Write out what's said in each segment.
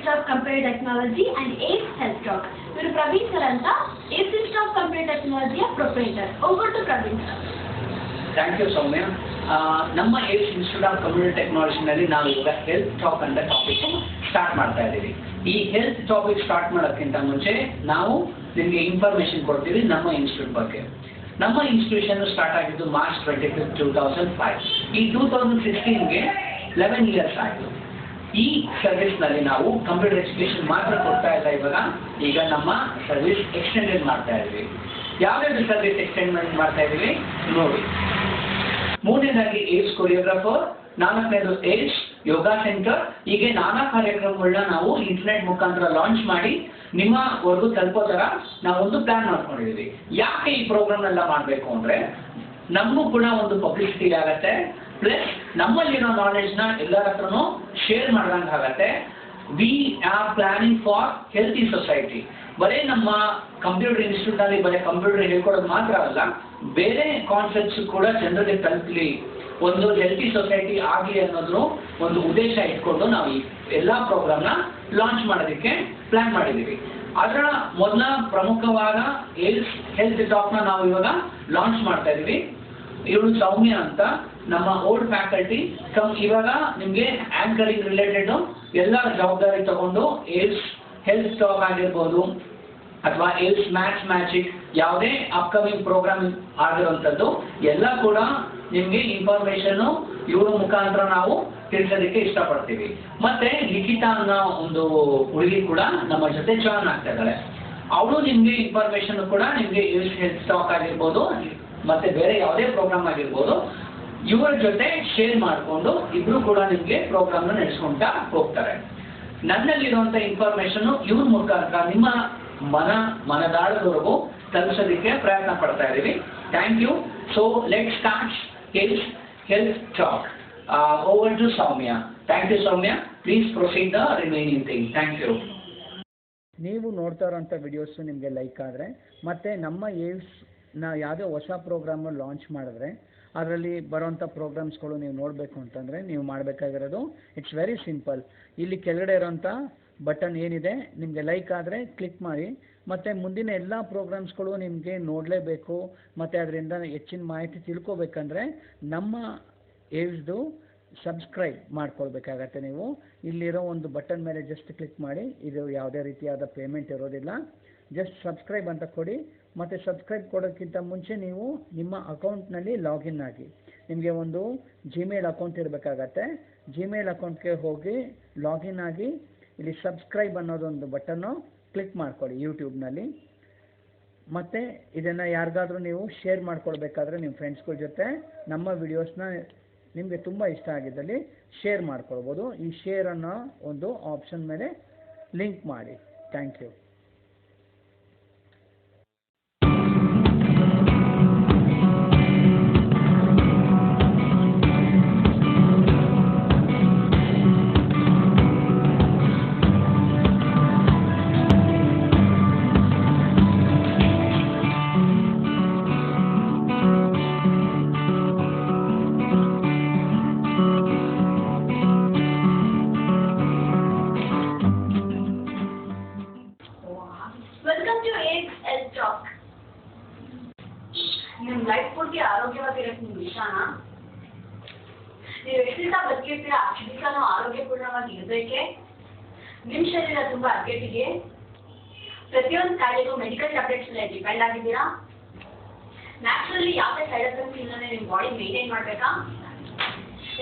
Institute of Computer Technology and ACE Health Talk. Ivaru Praveen sir anta ACE Institute of Computer Technology proprietor. Over to Praveen sir. Thank you, Soumya. ನಮ್ಮ ACE Institute of Computer Technology ನಲ್ಲಿ ನಾವು ಈಗ health talk ಅಂತ topic start ಮಾಡ್ತಾ ಇದ್ದೀವಿ. ಈ health topic start ಮಾಡೋಕ್ಕಿಂತ ಮುಂಚೆ ನಾವು ನಿಮಗೆ ಇನ್ಫಾರ್ಮೇಶನ್ ಕೊಡ್ತೀವಿ ನಮ್ಮ ಇನ್ಸ್ಟಿಟ್ಯೂಟ್ ಬಗ್ಗೆ. ನಮ್ಮ ಇನ್ಸ್ಟಿಟ್ಯೂಷನ್ ಸ್ಟಾರ್ಟ್ ಆಗಿದ್ದು ಮಾರ್ಚ್ 25, 2005. ಈ 2016ಗೆ 11 ಇಯರ್ಸ್ ಆಯಿತು. ಈ ಸರ್ವಿಸ್ನಲ್ಲಿ ನಾವು ಕಂಪ್ಯೂಟರ್ ಎಜುಕೇಶನ್ ಮಾತ್ರ ಕೊಡ್ತಾ ಇಲ್ಲ, ಈಗ ನಮ್ಮ ಸರ್ವಿಸ್ ಎಕ್ಸ್ಟೆಂಡೆಡ್ ಮಾಡ್ತಾ ಇದ್ದೀವಿ. ಯಾವ್ಯಾವ ಸರ್ವಿಸ್ ಎಕ್ಸ್ಟೆಂಡ್ ಮಾಡ್ತಾ ಇದ್ದೀವಿ ನೋಡಿ. ಮೂರನೇದಾಗಿ ಏಡ್ಸ್ ಕೊರಿಯೋಗ್ರಾಫರ್, ನಾಲ್ಕನೇದು ಏಡ್ಸ್ ಯೋಗ ಸೆಂಟರ್. ಹೀಗೆ ನಾನಾ ಕಾರ್ಯಕ್ರಮಗಳನ್ನ ನಾವು ಇಂಟರ್ನೆಟ್ ಮುಖಾಂತರ ಲಾಂಚ್ ಮಾಡಿ ನಿಮ್ಮವರೆಗೂ ತಲುಪೋ ಥರ ನಾವೊಂದು ಪ್ಲಾನ್ ಮಾಡ್ಕೊಂಡಿದ್ದೀವಿ. ಯಾಕೆ ಈ ಪ್ರೋಗ್ರಾಮ್ ಎಲ್ಲ ಮಾಡಬೇಕು ಅಂದರೆ ನಮಗೂ ಕೂಡ ಒಂದು ಪಬ್ಲಿಸಿಟಿ ಆಗತ್ತೆ, ಪ್ಲಸ್ ನಮ್ಮಲ್ಲಿರೋ ನಾಲೆಡ್ಜ್ನ ಎಲ್ಲರ ಹತ್ರನೂ ಶೇರ್ ಮಾಡ್ದಂಗೆ ಆಗತ್ತೆ. We are planning for healthy society. ಬರೀ ನಮ್ಮ ಕಂಪ್ಯೂಟರ್ ಇನ್ಸ್ಟಿಟ್ಯೂಟ್ನಲ್ಲಿ ಬರೀ ಕಂಪ್ಯೂಟರ್ ಹೇಳ್ಕೊಡೋದು ಮಾತ್ರ ಅಲ್ಲ, ಬೇರೆ ಕಾನ್ಸೆಪ್ಟ್ಸ್ ಕೂಡ ಜನರಿಗೆ ತಲುಪಲಿ, ಒಂದು ಹೆಲ್ತಿ ಸೊಸೈಟಿ ಆಗಲಿ ಅನ್ನೋದು ಒಂದು ಉದ್ದೇಶ ಇಟ್ಕೊಂಡು ನಾವು ಈ ಎಲ್ಲ ಪ್ರೋಗ್ರಾಮ್ನ ಲಾಂಚ್ ಮಾಡೋದಕ್ಕೆ ಪ್ಲಾನ್ ಮಾಡಿದ್ದೀವಿ. ಅದರ ಮೊದಲ ಪ್ರಮುಖವಾದ ಏಡ್ಸ್ ಹೆಲ್ತ್ ಟಾಕ್ನ ನಾವು ಇವಾಗ ಲಾಂಚ್ ಮಾಡ್ತಾ ಇದ್ದೀವಿ. ಇವಳು ಸೌಮ್ಯ ಅಂತ ನಮ್ಮ ಓಲ್ಡ್ ಫ್ಯಾಕಲ್ಟಿ ಇವಾಗ ನಿಮಗೆ ಆಂಕರಿಂಗ್ ರಿಲೇಟೆಡ್ ಎಲ್ಲ ಜವಾಬ್ದಾರಿ ತಗೊಂಡು ಏಡ್ಸ್ ಹೆಲ್ತ್ ಟಾಕ್ ಆಗಿರ್ಬೋದು ಅಥವಾ ಏಡ್ಸ್ ಮ್ಯಾಜಿಕ್ ಯಾವುದೇ ಅಪ್ಕಮಿಂಗ್ ಪ್ರೋಗ್ರಾಮ್ ಆಗಿರುವಂಥದ್ದು ಎಲ್ಲ ಕೂಡ ನಿಮಗೆ ಇನ್ಫಾರ್ಮೇಶನ್ ಇವರ ಮುಖಾಂತರ ನಾವು ತಿಳಿಸೋದಕ್ಕೆ ಇಷ್ಟಪಡ್ತೀವಿ. ಮತ್ತೆ ಲಿಖಿತಾ ಅನ್ನೋ ಒಂದು ಹುಡುಗಿ ಕೂಡ ನಮ್ಮ ಜೊತೆ ಜಾಯ್ನ್ ಆಗ್ತಾ ಇದ್ದಾಳೆ. ಅವಳು ನಿಮಗೆ ಇನ್ಫಾರ್ಮೇಶನ್ ಕೂಡ ನಿಮಗೆ ಏಡ್ಸ್ ಹೆಲ್ತ್ ಟಾಕ್ ಆಗಿರ್ಬೋದು ಮತ್ತೆ ಬೇರೆ ಯಾವುದೇ ಪ್ರೋಗ್ರಾಮ್ ಆಗಿರ್ಬೋದು ಇವರ ಜೊತೆ ಶೇರ್ ಮಾಡಿಕೊಂಡು ಇಬ್ರು ಕೂಡ ನಿಮಗೆ ಪ್ರೋಗ್ರಾಮ್ನ ನಡೆಸ್ಕೊಂತಾ ಹೋಗ್ತಾರೆ. ನನ್ನಲ್ಲಿರುವಂಥ ಇನ್ಫಾರ್ಮೇಶನ್ ಇವ್ರ ಮುಖಾಂತರ ನಿಮ್ಮ ಮನದಾಳದವರೆಗೂ ತಲುಪಿಸೋದಕ್ಕೆ ಪ್ರಯತ್ನ ಪಡ್ತಾ ಇದ್ದೀವಿ. Thank you. So let start health talk. Over to Soumya. Thank you Soumya. Please proceed the remaining thing. Thank you. ನೀವು ನೋಡ್ತಾ ಇರೋಂಥ ವಿಡಿಯೋಸು ನಿಮಗೆ ಲೈಕ್ ಆದರೆ ಮತ್ತು ನಮ್ಮ ಏಡ್ಸ್ನ ಯಾವುದೇ ಹೊಸ ಪ್ರೋಗ್ರಾಮು ಲಾಂಚ್ ಮಾಡಿದ್ರೆ ಅದರಲ್ಲಿ ಬರೋವಂಥ ಪ್ರೋಗ್ರಾಮ್ಸ್ಗಳು ನೀವು ನೋಡಬೇಕು ಅಂತಂದರೆ ನೀವು ಮಾಡಬೇಕಾಗಿರೋದು ಇಟ್ಸ್ ವೆರಿ ಸಿಂಪಲ್. ಇಲ್ಲಿ ಕೆಳಗಡೆ ಇರೋಂಥ ಬಟನ್ ಏನಿದೆ ನಿಮಗೆ ಲೈಕ್ ಆದರೆ ಕ್ಲಿಕ್ ಮಾಡಿ. ಮತ್ತು ಮುಂದಿನ ಎಲ್ಲ ಪ್ರೋಗ್ರಾಮ್ಸ್ಗಳು ನಿಮಗೆ ನೋಡಲೇಬೇಕು ಮತ್ತು ಅದರಿಂದ ಹೆಚ್ಚಿನ ಮಾಹಿತಿ ತಿಳ್ಕೊಬೇಕಂದ್ರೆ ನಮ್ಮ ಏಡ್ಸ್ದು ಸಬ್ಸ್ಕ್ರೈಬ್ ಮಾಡ್ಕೊಳ್ಬೇಕಾಗತ್ತೆ. ನೀವು ಇಲ್ಲಿರೋ ಒಂದು ಬಟನ್ ಮೇಲೆ ಜಸ್ಟ್ ಕ್ಲಿಕ್ ಮಾಡಿ. ಇದು ಯಾವುದೇ ರೀತಿಯಾದ ಪೇಮೆಂಟ್ ಇರೋದಿಲ್ಲ, ಜಸ್ಟ್ ಸಬ್ಸ್ಕ್ರೈಬ್ ಅಂತ ಕೊಡಿ. ಮತ್ತು ಸಬ್ಸ್ಕ್ರೈಬ್ ಕೊಡೋಕ್ಕಿಂತ ಮುಂಚೆ ನೀವು ನಿಮ್ಮ ಅಕೌಂಟ್ನಲ್ಲಿ ಲಾಗಿನ್ ಆಗಿ. ನಿಮಗೆ ಒಂದು ಜಿಮೇಲ್ ಅಕೌಂಟ್ ಇರಬೇಕಾಗತ್ತೆ. ಜಿಮೇಲ್ ಅಕೌಂಟ್ಗೆ ಹೋಗಿ ಲಾಗಿನ್ ಆಗಿ ಇಲ್ಲಿ ಸಬ್ಸ್ಕ್ರೈಬ್ ಅನ್ನೋದೊಂದು ಬಟನ್ನು ಕ್ಲಿಕ್ ಮಾಡ್ಕೊಳ್ಳಿ ಯೂಟ್ಯೂಬ್ನಲ್ಲಿ. ಮತ್ತು ಇದನ್ನು ಯಾರಿಗಾದ್ರೂ ನೀವು ಶೇರ್ ಮಾಡ್ಕೊಳ್ಬೇಕಾದ್ರೆ ನಿಮ್ಮ ಫ್ರೆಂಡ್ಸ್ಗಳ ಜೊತೆ ನಮ್ಮ ವಿಡಿಯೋಸ್ನ ನಿಮಗೆ ತುಂಬ ಇಷ್ಟ ಆಗಿದ್ದಲ್ಲಿ ಶೇರ್ ಮಾಡ್ಕೊಳ್ಬೋದು. ಈ ಶೇರ್ ಅನ್ನೋ ಒಂದು ಆಪ್ಷನ್ ಮೇಲೆ ಲಿಂಕ್ ಮಾಡಿ. Thank you. ನಿಮ್ಮ ಲೈಫ್ ಪೂರ್ತಿ ಆರೋಗ್ಯವಾಗಿರಕ್ಕೆ ನಿಮ್ಗೆ ಇಷ್ಟನಾ? ನೀವು ಎಷ್ಟು ದಿವಸ ಬದುಕಿರ್ತೀರಾ ಅಷ್ಟು ದಿವಸನೂ ಆರೋಗ್ಯಪೂರ್ಣವಾಗಿ ಇರಬೇಕೆ? ನಿಮ್ಮ ಶರೀರ ತುಂಬ ಅರ್ಗೆಟಿಗೆ ಪ್ರತಿಯೊಂದು ಕಾಯಿಲೆಗೂ ಮೆಡಿಕಲ್ ಟ್ಯಾಬ್ಲೆಟ್ಸ್ ಮೇಲೆ ಡಿಪೆಂಡ್ ಆಗಿದ್ದೀರಾ? ನ್ಯಾಚುರಲಿ ಯಾವುದೇ ಸೈಡ್ ಎಫೆಕ್ಟ್ಸ್ ಇಲ್ಲದೆ ನಿಮ್ಮ ಬಾಡಿ ಮೇಂಟೈನ್ ಮಾಡಬೇಕಾ?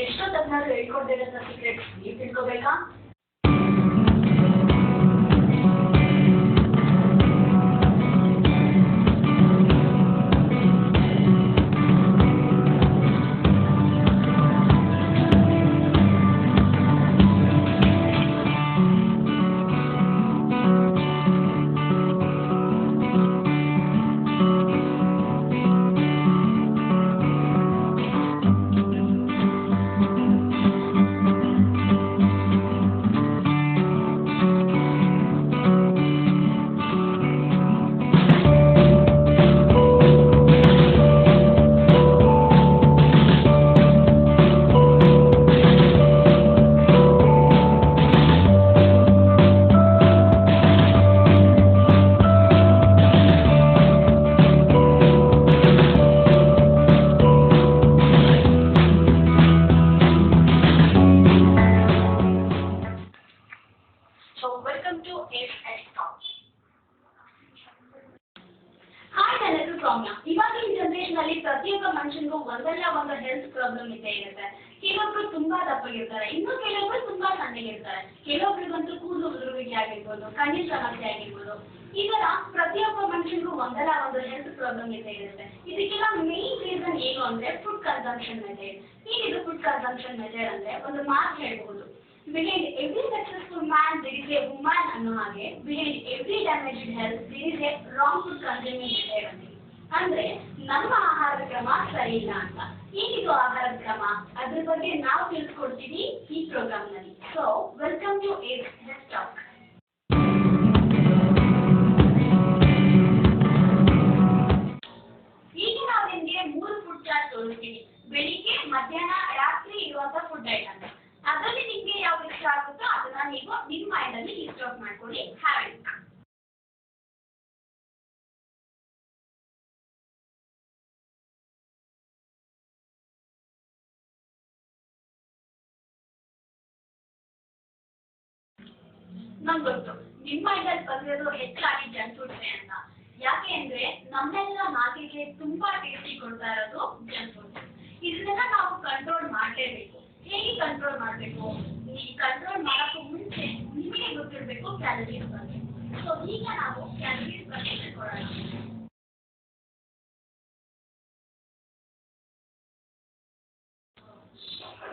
ಎಷ್ಟೋ ತಜ್ಞರು ಹೇಳ್ಕೊಡ್ದಿರೋಂಥ ಸೀಕ್ರೆಟ್ಸ್ ನೀವು ತಿಳ್ಕೊಬೇಕಾ? ಒಂದಲ್ಲ ಒಂದು ಹೆಲ್ತ್ ಪ್ರಾಬ್ಲಮ್ ಇದ್ದೇ ಇರುತ್ತೆ. ಕೆಲವೊಬ್ರು ತುಂಬಾ ದಪ್ಪಗಿರ್ತಾರೆ, ಇನ್ನು ಕೆಲವೊಬ್ರು ತುಂಬಾ ಸಣ್ಣಗಿರ್ತಾರೆ, ಕೆಲವೊಬ್ರಿಗಂತೂ ಕೂದಲು ಉದುರುವಿಕೆ ಆಗಿರ್ಬೋದು, ಕಣ್ಣಿನ ಸಮಸ್ಯೆ ಆಗಿರ್ಬೋದು. ಈ ತರ ಪ್ರತಿಯೊಬ್ಬ ಮನುಷ್ಯನಿಗೂ ಒಂದಲ್ಲ ಒಂದು ಹೆಲ್ತ್ ಪ್ರಾಬ್ಲಮ್ ಇದ್ದೇ ಇರುತ್ತೆ. ಇದಕ್ಕೆಲ್ಲ ಮೇನ್ ರೀಸನ್ ಏನು ಅಂದ್ರೆ ಫುಡ್ ಕನ್ಸಂಪ್ಷನ್ ಮೆಥಡ್. ಏನಿದು ಫುಡ್ ಕನ್ಸಂಪ್ಷನ್ ಮೆಥಡ್ ಅಂದ್ರೆ ಒಂದು ಮಾತು ಹೇಳ್ಬಹುದು, behind every successful man there is a woman ಅನ್ನೋ ಹಾಗೆ behind every damaged health there is a wrong food consuming method ಅಂತ. ಅಂದ್ರೆ ನಮ್ಮ ಆಹಾರ ಕ್ರಮ ಸರಿ ಇಲ್ಲ ಅಂತ. ಏನಿದು ಆಹಾರ ಕ್ರಮ, ಅದ್ರ ಬಗ್ಗೆ ನಾವು ತಿಳಿಸ್ಕೊಡ್ತೀವಿ ಈ ಪ್ರೋಗ್ರಾಮ್ ನಲ್ಲಿ. So welcome to health talk. ಈಗ ನಾವು ನಿಮ್ಗೆ 3 ಫುಡ್ ಚಾರ್ಟ್ ತೋರಿಸ್ತೀವಿ. ಬೆಳಿಗ್ಗೆ, ಮಧ್ಯಾಹ್ನ, ರಾತ್ರಿ ಇರುವಂತ ಫುಡ್ ಐಟಮ್. ಅದರಲ್ಲಿ ನಿಮ್ಗೆ ಯಾವ್ದು ಇಷ್ಟ ಆಗುತ್ತೋ ಅದನ್ನ ನೀವು ನಿಮ್ಮ ಮೈಂಡ್ ಅಲ್ಲಿ ಲಿಸ್ಟ್ ಔಟ್ ಮಾಡ್ಕೊಳ್ಳಿ. ಹ್ಯಾಬಿಟ್. ನಂಗೆ ಗೊತ್ತು ನಿಮ್ಮ ಮೈಂಡಲ್ಲಿ ಬಂದಿರೋದು ಹೆಚ್ಚಾಗಿ ಜಂಕ್ ಫುಡ್ಸ್ ಅಂತ. ಯಾಕೆ ಅಂದ್ರೆ ನಮ್ಮೆಲ್ಲ ನಾಲಿಗೆ ತುಂಬಾ ಟೇಸ್ಟಿ ಕೊಡ್ತಾ ಇರೋದು ಜಂಕ್ ಫುಡ್. ಇದನ್ನೆಲ್ಲ ನಾವು ಕಂಟ್ರೋಲ್ ಮಾಡಲೇಬೇಕು. ಹೇಗೆ ಕಂಟ್ರೋಲ್ ಮಾಡಬೇಕು? ಈ ಕಂಟ್ರೋಲ್ ಮಾಡೋಕ್ಕೂ ಮುಂಚೆ ನಿಮಗೆ ಗೊತ್ತಿರಬೇಕು ಕ್ಯಾಲರೀಸ್ ಬಗ್ಗೆ. ಸೊ ಈಗ ನಾವು ಕ್ಯಾಲರೀಸ್ ಬಗ್ಗೆ ತಿಳ್ಕೊಳ್ಳೋಣ.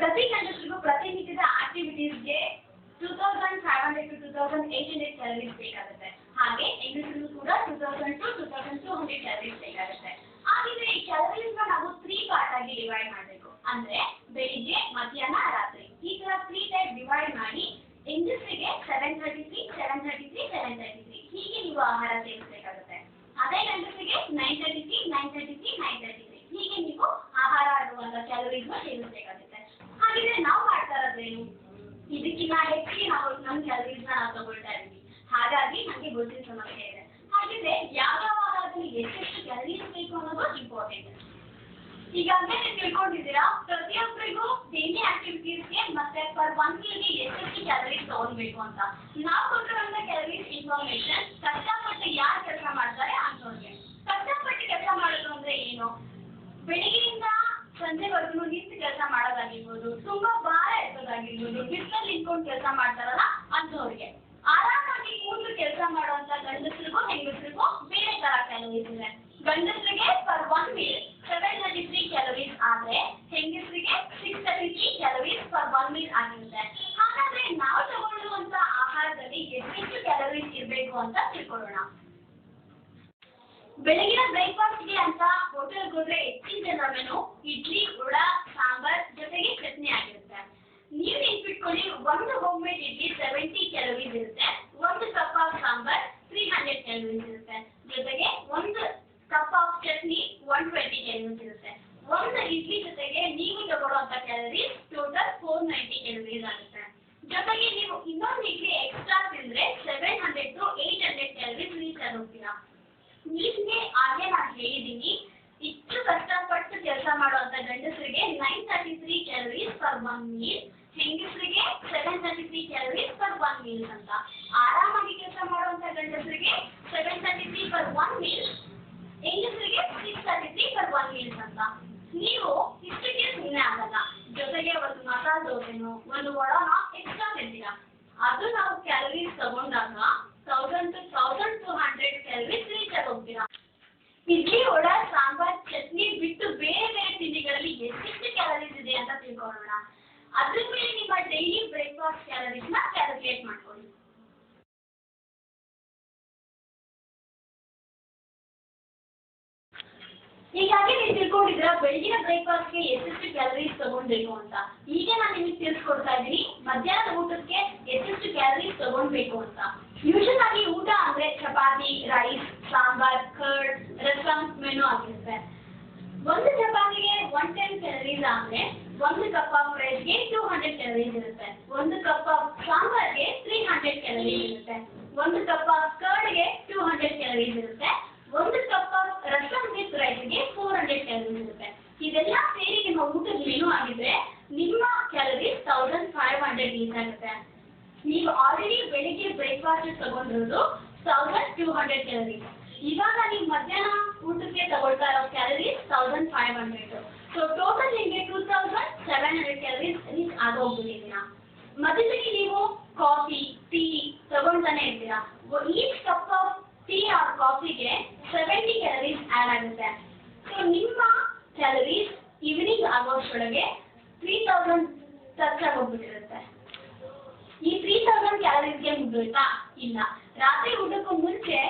ಪ್ರತಿ ಗಂಡಸರಿಗೂ ಪ್ರತಿನಿತ್ಯದ ಆಕ್ಟಿವಿಟೀಸ್ಗೆ 2500 to 2800 ಕ್ಯಾಲರೀಸ್ ಬೇಕಾಗುತ್ತೆ. ಹಾಗೆ ಹೆಂಗಸರಿಗೂ ಕೂಡ 2000 to 2200 ಕ್ಯಾಲರೀಸ್ ಬೇಕಾಗುತ್ತೆ. ಹಾಗಿದ್ರೆ ಈ ಕ್ಯಾಲರೀಸ್ ನಾವು 3 ಪಾರ್ಟ್ ಆಗಿ ಡಿವೈಡ್ ಮಾಡಬೇಕು. ಅಂದ್ರೆ ಬೆಳಿಗ್ಗೆ, ಮಧ್ಯಾಹ್ನ, ರಾತ್ರಿ ಈ ತರ 3 ಟೈಪ್ ಡಿವೈಡ್ ಮಾಡಿ ಹೆಂಗಸರಿಗೆ 733, 733, 733 ಹೀಗೆ ನೀವು ಆಹಾರ ಸೇವಿಸಬೇಕಾಗುತ್ತೆ. ಅದೇ ಗಂಡಸರಿಗೆ 933, 933, 933 ಹೀಗೆ ನೀವು ಆಹಾರ ಆಡುವಂತ ಕ್ಯಾಲರೀಸ್ ಸೇವಿಸಬೇಕಾಗುತ್ತೆ. ಹಾಗಿದ್ರೆ ನಾವು ಮಾಡ್ತಾ ಇರೋದೇನು? ಇದಕ್ಕಿಂತ ಹೆಚ್ಚಿಗೆ ನಾವು ನಮ್ಮ ಕ್ಯಾಲರೀಸ್ ನಾವು ತಗೊಳ್ತಾ ಇದ್ದೀವಿ. ಹಾಗಾಗಿ ನಮಗೆ ಗೊತ್ತಿನ ಸಮಸ್ಯೆ ಇದೆ. ಹಾಗಿದ್ರೆ ಯಾವ ಆಹಾರದಲ್ಲಿ ಎಷ್ಟೆಷ್ಟು ಕ್ಯಾಲರೀಸ್ ಬೇಕು ಅನ್ನೋದು ಇಂಪಾರ್ಟೆಂಟ್. ಈಗಾಗಲೇ ನೀವು ತಿಳ್ಕೊಂಡಿದ್ದೀರಾ ಪ್ರತಿಯೊಬ್ಬರಿಗೂ ಡೈಲಿ ಆಕ್ಟಿವಿಟೀಸ್ಗೆ ಮತ್ತೆ ಪರ್ 1 ಮೀಲ್ಗೆ ಎಷ್ಟೆಷ್ಟು ಕ್ಯಾಲರೀಸ್ ತಗೊಳ್ಬೇಕು ಅಂತ. ನಾವು ಕೊಟ್ಟಿರುವಂತ ಕ್ಯಾಲರೀಸ್ ಇನ್ಫಾರ್ಮೇಶನ್ ಕಷ್ಟಪಟ್ಟು ಯಾರು ಕೆಲಸ ಮಾಡ್ತಾರೆ ಅಂತವ್ರಿಗೆ. ಕಷ್ಟಪಟ್ಟು ಕೆಲಸ ಮಾಡೋದು ಅಂದ್ರೆ ಏನು? ಬೆಳಿಗ್ಗೆಯಿಂದ ಸಂಜೆವರೆಗೂ ನಿಂತು ಕೆಲಸ ಮಾಡೋದಾಗಿರ್ಬೋದು, ತುಂಬಾ ಭಾರ ಎತ್ತೋದಾಗಿರ್ಬೋದು, ಬಿಸಿಲಲ್ಲಿ ನಿಂತ್ಕೊಂಡು ಕೆಲಸ ಮಾಡ್ತಾರಲ್ಲ ಅಂತವ್ರಿಗೆ. ಆರಾಮಾಗಿ ಕೂತು ಕೆಲಸ ಮಾಡುವಂತ ಗಂಡಸರಿಗೂ ಹೆಂಗಸರಿಗೂ ಬೇರೆ ತರ ಕ್ಯಾಲರೀಸ್ ಇದೆ. ಗಂಡಸರಿಗೆ ಪರ್ 1 ಮೀಲ್ 733 ಕ್ಯಾಲರೀಸ್ ಆದ್ರೆ ಹೆಂಗಸರಿಗೆ 633 ಕ್ಯಾಲರೀಸ್ ಪರ್ 1 ಮೀಲ್ ಆಗಿರುತ್ತೆ. ಹಾಗಾದ್ರೆ ನಾವು ತಗೊಳ್ಳುವಂತ ಆಹಾರದಲ್ಲಿ ಎಷ್ಟು ಕ್ಯಾಲರೀಸ್ ಇರಬೇಕು ಅಂತ ತಿಳ್ಕೊಳ್ಳೋಣ. ಬೆಳಗಿನ ಬ್ರೇಕ್ಫಾಸ್ಟ್ಗೆ ಅಂತ ಹೋಟೆಲ್ಗೆ ಹೋದ್ರೆ ಹೆಚ್ಚಿನ ಜನರ ಮೆನು ಇಡ್ಲಿ, ವಡಾ, ಸಾಂಬಾರ್ ಜೊತೆಗೆ ಚಟ್ನಿ ಆಗಿರುತ್ತೆ. ನೀವು ನೆನ್ಪಿಟ್ಕೊಳ್ಳಿ, ಒಂದು ಹೋಮ್ ಮೇಡ್ ಇಡ್ಲಿ 70 ಕ್ಯಾಲರೀಸ್ ಇರುತ್ತೆ, ಒಂದು ಕಪ್ ಆಫ್ ಸಾಂಬಾರ್ 300 ಕ್ಯಾಲರೀಸ್ ಇರುತ್ತೆ, ಜೊತೆಗೆ ಒಂದು ಕಪ್ ಆಫ್ ಚಟ್ನಿ 120 ಕ್ಯಾಲರೀಸ್ ಇರುತ್ತೆ. ಒಂದು ಇಡ್ಲಿ ಜೊತೆಗೆ ನೀವು ತಗೊಳ್ಳುವಂತ ಕ್ಯಾಲರೀಸ್ ಟೋಟಲ್ 490 ಕ್ಯಾಲರೀಸ್ ಆಗುತ್ತೆ. ಜೊತೆಗೆ ನೀವು ಇನ್ನೊಂದು ಇಡ್ಲಿ ಎಕ್ಸ್ಟ್ರಾ ತಿಂದ್ರೆ 700 to 800 ಕ್ಯಾಲರೀಸ್ ರೀಚ್ ಆಗೋಗ್ತೀರಾ. ನಿಮ್ಗೆ ಹಾಗೆ ನಾನು ಹೇಳಿದ್ದೀನಿ, ಇಷ್ಟು ಕಷ್ಟಪಟ್ಟು ಕೆಲಸ ಮಾಡುವಂತ ಗಂಡಸರಿಗೆ 933 ಕ್ಯಾಲರೀಸ್ ಪರ್ 1 ಮೀಲ್, ಹೆಂಗಸರಿಗೆ 733 ಕ್ಯಾಲರೀಸ್ ಪರ್ 1 ಮೀಲ್ ಅಂತ. ಆರಾಮಾಗಿ ಕೆಲಸ ಮಾಡುವಂತ ಗಂಡಸರಿಗೆ 733 ಪರ್ 1 ಮೀಲ್, ಹೆಂಗಸರಿಗೆ 633 ಪರ್ 1 ಮೀಲ್ ಅಂತ. ನೀವು ಇಷ್ಟಕ್ಕೆ ಸುಮ್ಮನೆ ಆಗಲ್ಲ, ಜೊತೆಗೆ ಒಂದು ಮಸಾಲೆ ದೋಸೆನೋ ಒಂದು ವಡಾನ ಎಕ್ಸ್ಟ್ರಾ ತಿಂತೀರಾ. ಅದು ನಾವು ಕ್ಯಾಲರೀಸ್ ತಗೊಂಡಾಗ 1000 to 1200 ಕ್ಯಾಲರೀಸ್ ರೀಚ್ ಆಗೋಗ್ತೀರಾ. ಇಡ್ಲಿ, ವಡಾ, ಸಾಂಬಾರ್, ಚಟ್ನಿ ಬಿಟ್ಟು ಬೇರೆ ಬೇರೆ ತಿಂಡಿಗಳಲ್ಲಿ ಎಷ್ಟು ಕ್ಯಾಲರೀಸ್ ಇದೆ ಅಂತ ತಿಳ್ಕೊಳ್ಳೋಣ. ಅದ್ರ ಮೇಲೆ ನಿಮ್ಮ ಡೈಲಿ ಬ್ರೇಕ್ಫಾಸ್ಟ್ ಕ್ಯಾಲರೀಸ್ ನ ಕ್ಯಾಲ್ಕುಲೇಟ್ ಮಾಡ್ಕೊಳ್ಳಿ. ಹೀಗಾಗಿ ನೀವು ತಿಳ್ಕೊಂಡಿದ್ರ ಬೆಳಗಿನ ಬ್ರೇಕ್ಫಾಸ್ಟ್ಗೆ ಎಷ್ಟೆಷ್ಟು ಕ್ಯಾಲರೀಸ್ ತಗೊಳ್ಬೇಕು ಅಂತ. ಈಗ ನಾನು ನಿಮಗೆ ತಿಳಿಸ್ಕೊಡ್ತಾ ಇದ್ದೀನಿ ಮಧ್ಯಾಹ್ನದ ಊಟಕ್ಕೆ ಎಷ್ಟೆಷ್ಟು ಕ್ಯಾಲರೀಸ್ ತಗೊಳ್ಬೇಕು ಅಂತ. ಯೂಶಲ್ ಆಗಿ ಊಟ ಅಂದ್ರೆ chapati, rice, sambar, curd, rasam menu ಆಗಿರುತ್ತೆ. ಒಂದು ಚಪಾತಿಗೆ 110 ಕ್ಯಾಲರೀಸ್ ಅಂದ್ರೆ ಒಂದು ಕಪ್ ಆಫ್ ರೈಸ್ಗೆ 200 ಕ್ಯಾಲರೀಸ್ ಇರುತ್ತೆ. ಒಂದು ಕಪ್ ಆಫ್ ಸಾಂಬಾರ್ಗೆ 300 ಕ್ಯಾಲರೀಸ್ ಇರುತ್ತೆ. ಒಂದು ಕಪ್ ಆಫ್ ಕರ್ಡ್ಗೆ 200 ಕ್ಯಾಲರೀಸ್ ಇರುತ್ತೆ. ಒಂದು ಕಪ್ ಆಫ್ ರಸಂ ವಿತ್ ರೈಸ್ಗೆ 400 ಕ್ಯಾಲರೀಸ್ ಇರುತ್ತೆ. ಇದೆಲ್ಲ ಸೇರಿ ನಿಮ್ಮ ಊಟದ ಮೆನು ಆಗಿದ್ರೆ ನಿಮ್ಮ ಕ್ಯಾಲರೀಸ್ 1500 ರೀಚ್ ಆಗುತ್ತೆ. ನೀವು ಆಲ್ರೆಡಿ ಬೆಳಿಗ್ಗೆ ಬ್ರೇಕ್ಫಾಸ್ಟ್ ತಗೊಂಡಿರೋದು 1200 ಕ್ಯಾಲರೀಸ್. ಇವಾಗ ನೀವು ಮಧ್ಯಾಹ್ನ ಊಟಕ್ಕೆ ತಗೊಳ್ತಾ ಇರೋ ಕ್ಯಾಲರೀಸ್ 1500. ಸೊ ಟೋಟಲ್ ನಿಮಗೆ 2700 ಕ್ಯಾಲರೀಸ್ ರೀಚ್ ಆಗೋಗ್ಬಿಟ್ಟಿದ್ದೀರಾ. ಮೊದಲಿಗೆ ನೀವು ಕಾಫಿ ಟೀ ತಗೊಂತಾನೆ ಇರ್ತೀರಾ. Each cup of tea or ಕಾಫಿಗೆ 70 ಕ್ಯಾಲರೀಸ್ ಆಡ್ ಆಗುತ್ತೆ. ಸೊ ನಿಮ್ಮ ಕ್ಯಾಲರೀಸ್ ಈವ್ನಿಂಗ್ ಆಗೋಷ್ಟೊಳಗೆ 3000 ಟಚ್ ಆಗೋಗ್ಬಿಟ್ಟಿರುತ್ತೆ. ಈ 3000 ಕ್ಯಾಲರೀಸ್ಗೆ ಮುಗಿದೋಯ್ತಾ? ಇಲ್ಲ. ರಾತ್ರಿ ಊಟಕ್ಕೂ ಮುಂಚೆ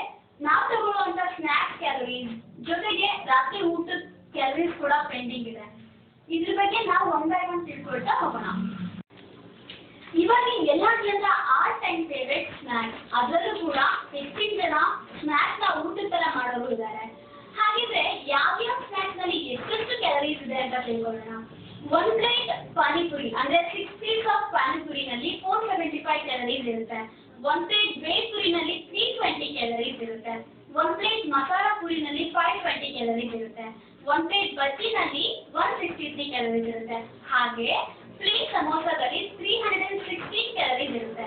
ನಾವು ತಗೊಳ್ಳುವಂತ ಸ್ನ್ಯಾಕ್ಸ್ ಕ್ಯಾಲರೀಸ್ ಜೊತೆಗೆ ರಾತ್ರಿ ಊಟದ ಕ್ಯಾಲರೀಸ್ ಕೂಡ ಪೆಂಡಿಂಗ್ ಇದೆ. ಇದ್ರ ಬಗ್ಗೆ ನಾವು ಒನ್ ಬೈ ಒನ್ ತಿಳ್ಕೊಳ್ತಾ ಹೋಗೋಣ. ಇವಾಗ ಎಲ್ಲ ಜನರ ಆಲ್ ಟೈಮ್ ಫೇವರೇಟ್ ಸ್ನ್ಯಾಕ್ಸ್, ಅದರಲ್ಲೂ ಕೂಡ ಹೆಚ್ಚಿನ ಜನ ಸ್ನ್ಯಾಕ್ಸ್ ನ ಊಟದ ತರ ಮಾಡೋರು ಇದ್ದಾರೆ. ಹಾಗಿದ್ರೆ ಯಾವ್ಯಾವ ಸ್ನ್ಯಾಕ್ಸ್ ನಲ್ಲಿ ಎಷ್ಟು ಕ್ಯಾಲರೀಸ್ ಇದೆ ಅಂತ ತಿಳ್ಕೊಳ್ಳೋಣ. ಒನ್ ಪ್ಲೇಟ್ ಪಾನಿಪುರಿ ಅಂದ್ರೆ 6 ಪೀಸ್ ಆಫ್ ಪಾನಿಪುರಿನಲ್ಲಿ 475 ಕ್ಯಾಲರೀಸ್ ಇರುತ್ತೆ. ಒನ್ ಪ್ಲೇಟ್ ಬೇಲ್ಪುರಿನಲ್ಲಿ 320 ಕ್ಯಾಲರೀಸ್ ಇರುತ್ತೆ. ಒನ್ ಪ್ಲೇಟ್ ಮಸಾಲಾ ಪುರಿನಲ್ಲಿ 520 ಕ್ಯಾಲರೀಸ್ ಇರುತ್ತೆ. ಒನ್ ಪ್ಲೇಟ್ ಬಜ್ಜಿನಲ್ಲಿ 163 ಕ್ಯಾಲರೀಸ್ ಇರುತ್ತೆ. ಹಾಗೆ ಪ್ಲೇಟ್ ಸಮೋಸಾದಲ್ಲಿ 316 ಕ್ಯಾಲರೀಸ್ ಇರುತ್ತೆ.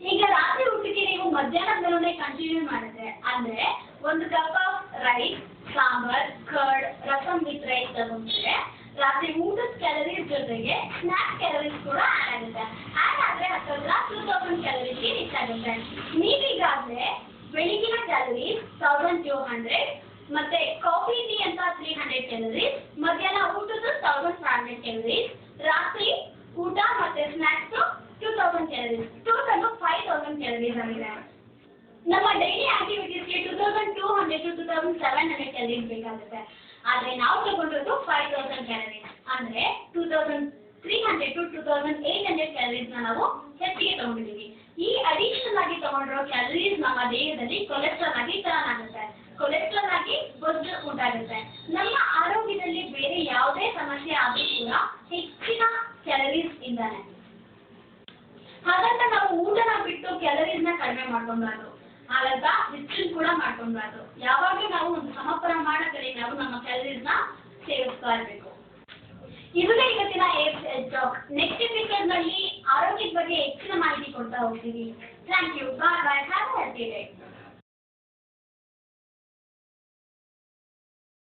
ಈಗ ರಾತ್ರಿ ಊಟಕ್ಕೆ ನೀವು ಮಧ್ಯಾಹ್ನದ ಮೇಲೇ ಕಂಟಿನ್ಯೂ ಮಾಡಿದ್ರೆ ಅಂದ್ರೆ ಒಂದು cup of rice, sambar, curd, rasam with rice ತಗೊಂಡ್ರೆ ರಾತ್ರಿ ಊಟದ ಕ್ಯಾಲರೀಸ್ ಜೊತೆಗೆ ಸ್ನ್ಯಾಕ್ಸ್ ಕ್ಯಾಲರೀಸ್ ಕೂಡ ಆಡ್ ಆಗುತ್ತೆ. ಆಡ್ ಆದ್ರೆ ಹತ್ತಿರ 2000 ಕ್ಯಾಲರೀಸ್ಗೆ ರೀಚ್ ಆಗುತ್ತೆ. ನೀವೀಗಾದ್ರೆ ಬೆಳಿಗಿನ ಕ್ಯಾಲರೀಸ್ 1200, ಮತ್ತೆ ಕಾಫಿ ಟೀ ಅಂತ 300 ಕ್ಯಾಲರೀಸ್, ಮಧ್ಯಾಹ್ನ ಊಟದ 1500 ಕ್ಯಾಲರೀಸ್, ರಾತ್ರಿ ಊಟ ಮತ್ತೆ ಸ್ನ್ಯಾಕ್ಸ್ 2000 ಕ್ಯಾಲರೀಸ್, ಟೋಟಲ್ 5000 ಕ್ಯಾಲರೀಸ್ ಆಗಿದೆ. ನಮ್ಮ ಡೈಲಿ ಆಕ್ಟಿವಿಟೀಸ್ಗೆ 2200 to 2700 ಕ್ಯಾಲರೀಸ್ ಬೇಕಾಗುತ್ತೆ. ಆದ್ರೆ ನಾವು ತಗೊಂಡಿರೋದು 5000 ಕ್ಯಾಲರೀಸ್ ಅಂದ್ರೆ 2300 to 2800 ಕ್ಯಾಲರೀಸ್ ನಾವು ಹೆಚ್ಚಿಗೆ ತಗೊಂಡಿದ್ದೀವಿ. ಈ ಅಡಿಷನಲ್ ಆಗಿ ತಗೊಂಡಿರೋ ಕ್ಯಾಲರೀಸ್ ನಮ್ಮ ದೇಹದಲ್ಲಿ ಕೊಲೆಸ್ಟ್ರಾಲ್ ಆಗಿ ಟರ್ನ್ ಆಗುತ್ತೆ. ಕೊಲೆಸ್ಟ್ರಾಲ್ ಆಗಿ ಬೊಜ್ಜು ಉಂಟಾಗುತ್ತೆ. ನಮ್ಮ ಆರೋಗ್ಯದಲ್ಲಿ ಬೇರೆ ಯಾವುದೇ ಸಮಸ್ಯೆ ಆದ್ರೂ ಕೂಡ ಹೆಚ್ಚಿನ ಕ್ಯಾಲರೀಸ್ ಇಂದಾನೆ. ಹಾಗಂತ ನಾವು ಊಟನ ಬಿಟ್ಟು ಕ್ಯಾಲರೀಸ್ ನ ಕಡಿಮೆ ಮಾಡ್ಕೊಬಾರ್ದು, ಹಾಗಂತ ಹೆಚ್ಚು ಕೂಡ ಮಾಡ್ಕೊಬಾರ್ದು. ಯಾವಾಗಲೂ ನಾವು ಒಂದು ಸಮಪ್ರಮಾಣದಲ್ಲಿ ನಾವು ನಮ್ಮ ಕ್ಯಾಲರೀಸ್ ನ ಸೇವಿಸ್ತಾ ಇರಬೇಕು. ಇದುವೇ ಇವತ್ತಿನ AFS ಟಾಕ್. ನೆಕ್ಸ್ಟ್ ಎಪಿಸೋಡ್ ನಲ್ಲಿ ಆರೋಗ್ಯದ ಬಗ್ಗೆ ಹೆಚ್ಚಿನ ಮಾಹಿತಿ ಕೊಡ್ತಾ ಹೋಗ್ತೀವಿ. Thank you. Bye bye. Have a healthy day.